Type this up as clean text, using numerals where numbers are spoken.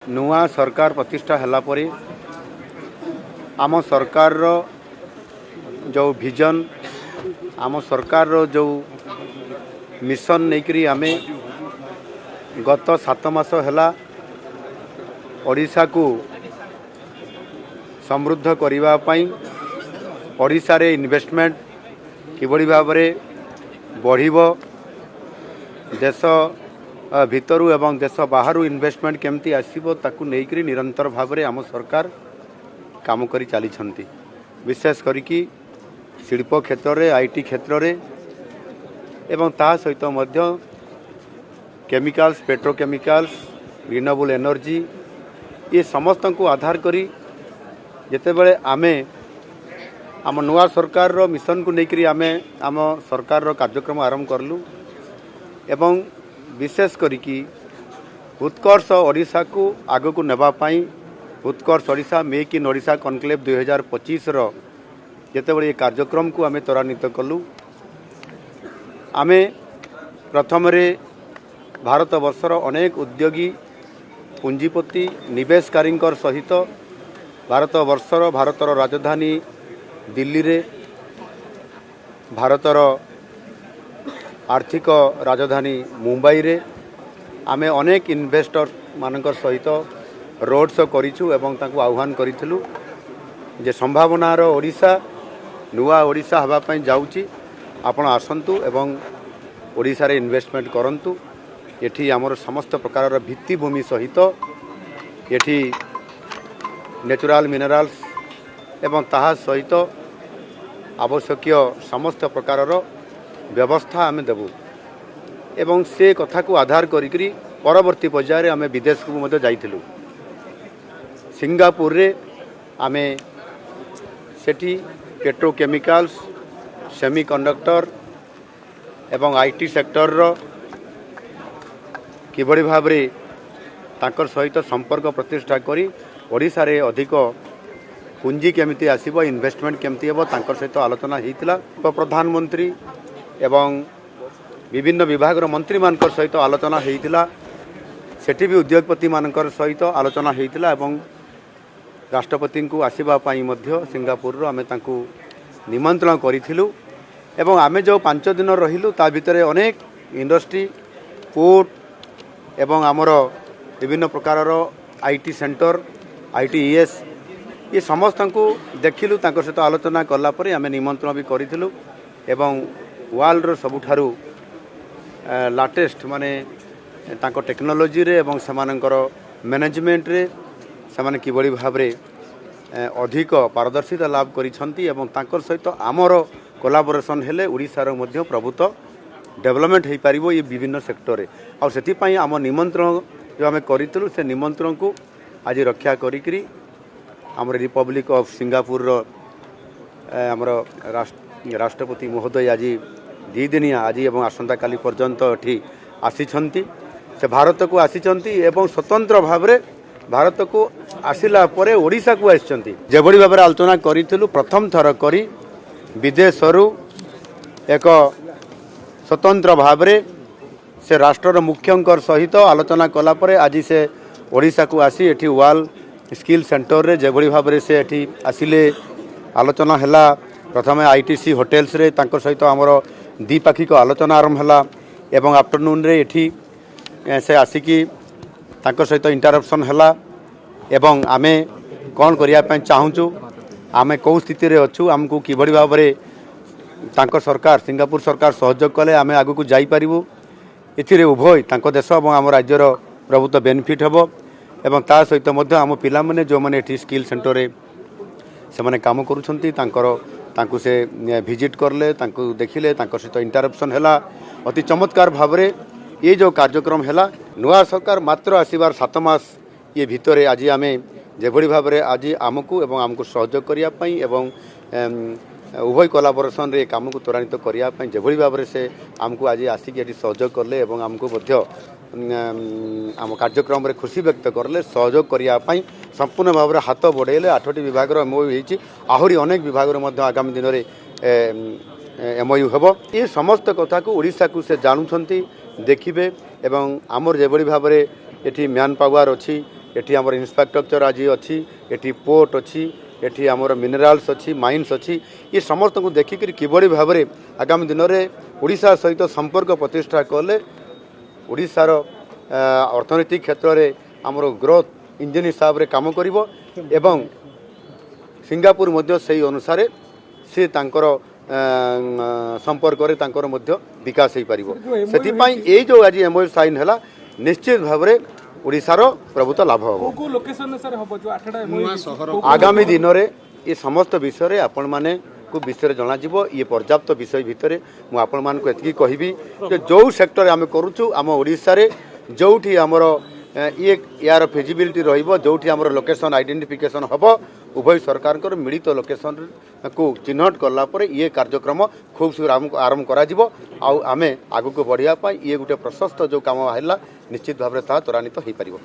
नुआ सरकार प्रतिष्ठा हैला परे आम सरकार रो जो विजन आम सरकार रो जो मिशन नहीं आमे गत 7 मास हैला ओडिशा को समृद्ध करिवा पई ओडिशा रे इन्वेस्टमेंट किबड़ी भाव रे बढ़िबो देश भितरु एवं देश बाहरु इन्वेस्टमेंट केमती आसीबो ताकू नेइकरी निरंतर भाव रे आम सरकार काम करी चली छंती। विशेष करिकी शिल्प क्षेत्र रे आईटी क्षेत्र रे एवं ता सहित मध्य केमिकल्स पेट्रोकेमिकल्स रिन्यूएबल एनर्जी ये समस्त को आधार करी जेते बेले आमे आम नुआ सरकार रो मिशन को लेकर आमे आम सरकार रो कार्यक्रम आरंभ करलु एवं विशेष करिकी उत्कर्ष ओडिशा को आगो को नेबा पाई Utkarsh Odisha make in Odisha conclave 2025 रो जेते बेले कार्यक्रम को आमे त्वरान्वित कलु। आमे प्रथम रे भारत वर्षर अनेक उद्योगी पुंजीपति निवेशकारी सहित भारतर राजधानी दिल्ली रे भारतर आर्थिक राजधानी मुंबई रे आमे अनेक इन्वेस्टर मानकर सहित रोड शो करिछु एवं ताकू आह्वान करिथिलु जे संभावनार ओडिशा नुआ ओडिशा हवा पई जाउची आपण आसंतु एवं ओडिशा रे इन्वेस्टमेंट करंतु। एठी हमर समस्त प्रकार भित्तिभूमि सहित एठी नेचुरल मिनरल्स एवं ताहा सहित आवश्यक समस्त प्रकार व्यवस्था आमे देबु एवं से कथा को आधार करिकरी परवर्ती पर्याय रे आमे विदेश को मध्य जाइथिलु। सिंगापुर रे आमे सेठी पेट्रोकेमिकल्स सेमीकंडक्टर एवं आईटी सेक्टर रो किबड़ी भाव रे तांकर सहित संपर्क प्रतिष्ठा करी ओडिशा रे अधिक पुंजी केमिति आसीबो इन्वेस्टमेंट केमिति हेबो तांकर सहित आलोचना हेतिला। प्रधानमंत्री एवं विभिन्न विभाग रो मंत्री मानकर सहित आलोचना हेतिला। सेठी भी उद्योगपति मानकर सहित आलोचना हेतिला एवं राष्ट्रपति को आसीबा पाई मध्य सिंगापुर रो आमे तांकू निमंत्रण करिथिलु एवं आमे जो 5 दिन रहिलु ता भितरे अनेक इंडस्ट्री पोर्ट एवं आमर विभिन्न प्रकार आईटी सेंटर आईटीईएस ये समस्त को देखिलु तांकर सहित आलोचना कला परे आमे निमंत्रण भी करिथिलु एवं वर्ल्ड रो सबुठारु लाटेस्ट माने तांको टेक्नोलॉजी रे एवं समानकर मैनेजमेंट रे समान किबड़ी भाव रे अधिक पारदर्शिता लाभ करिसंती एवं तांकर सहित आमर कोलाबोरेशन हेले ओडिसा रो मध्य प्रभुत्व डेवलपमेंट हो पारिबो ये विभिन्न सेक्टर रे और सेति पई आम निमंत्रण जो आमे करितलु से निमंत्रण को आज रक्षा करिकरी आमर रिपब्लिक ऑफ सिंगापुर रो आमर राष्ट्रपति महोदय आज 2 दिनिया आज एवं आसंता काली पर्यंत एठी आसीछंती से भारत को आसीछंती एवं स्वतंत्र भाव रे भारत को आसिला परे ओडिशा को आसीछंती जेबडी भाव रे आलोचना करितलु प्रथम थर करी विदेशरू एक स्वतंत्र भाव रे से राष्ट्र मुख्यंकर सहित आलोचना कला परे आज से ओडिशा को आसी एठी वर्ल्ड स्किल सेंटर रे जेबडी भाव रे से एठी आसिले आलोचना हैला। प्रथमे आईटीसी होटेल्स रे तांकर सहित हमर द्विपाक्षिक आलोचना आरंभ हैला एवं आफ्टरनून रे एठी से आसिकी तांकर सहित इंटरप्शन हैला एवं आमे कोन करिया पय चाहूचु आमे को स्थिति रे अछु हमकु किबडी भाव रे तांकर सरकार सिंगापुर सरकार सहयोग कले आमे आगु को जाई परिबु एथिरे उभय तांको देश एवं आम राज्यर प्रभुत्व बेनिफिट हेबो एवं ता सहित मध्य आम पिला माने जो माने एठी स्किल सेंटर रे से माने काम करूछंती तांको से विजिट करले तांको देखिले तांको सहित इंटरप्शन हैला अति चमत्कार भाव रे ये जो कार्यक्रम हैला। नुआ सरकार मात्र आसीबार 7 मास ये भितरे आज आमे जेभली भाव रे आज आमको एवं आमको सहयोग करिया पई एवं उभय कोलाबोरेशन रे काम को त्वरान्वित करिया पई जेभली भाव रे से आमको आज आसिक एटी सहयोग करले एवं आमको मध्य आम कार्यक्रम रे खुशी व्यक्त करले सहयोग करिया पई संपूर्ण भाव रे हाथ बढ़ेले 8टी विभाग रो एमओयू हेछि आहुरी अनेक विभाग रो मध्य आगामी दिन रे एमओयू हेबो। ये समस्त कथा को ओडिशा को से जानुछंती देखिबे एवं आमर जेभली भाव रे एठी मैन पावर अछि एठी आमर इंफ्रास्ट्रक्चर आज अच्छी एठी पोर्ट अच्छी एठी आमर मिनराल्स अच्छी माइन्स अच्छी ये समस्त को देखिक किभली भाव में आगामी दिन में ओडिशा सहित संपर्क प्रतिष्ठा कले ओडिशार अर्थनैतिक क्षेत्र में आमर ग्रोथ इंजिन हिसाब से काम करिवो एवं सिंगापुर मध्य से अनुसार से तांकर संपर्क रे तांकर मध्य विकास हो पारिबो सेथिपाई ए जो आज एमओयू साइन हैला निश्चित भाव में ओडिशार प्रभुत्व लाभ हो आगामी दिन में ये समस्त विषय आपण माने को विषय जना जीवो ये पर्याप्त विषय भितर मु आपण मान को एतकी कहबी जे जो सेक्टर आम करूछु आम ओडिशा रे जोठी हमर ये यार फिजिबिलिटी रहिबो जोठी हमर लोकेशन आइडेंटिफिकेशन हबो उभय सरकार को मिलित लोकेशन को चिन्हट कला पर ये कार्यक्रम खूब शीघ्र आरंभ करा जिवो आउ आमे आगु को बढ़िया पाई ये गोटे प्रशस्त जो काम है निश्चित भाव में त्वरान्वित हो पारिबो।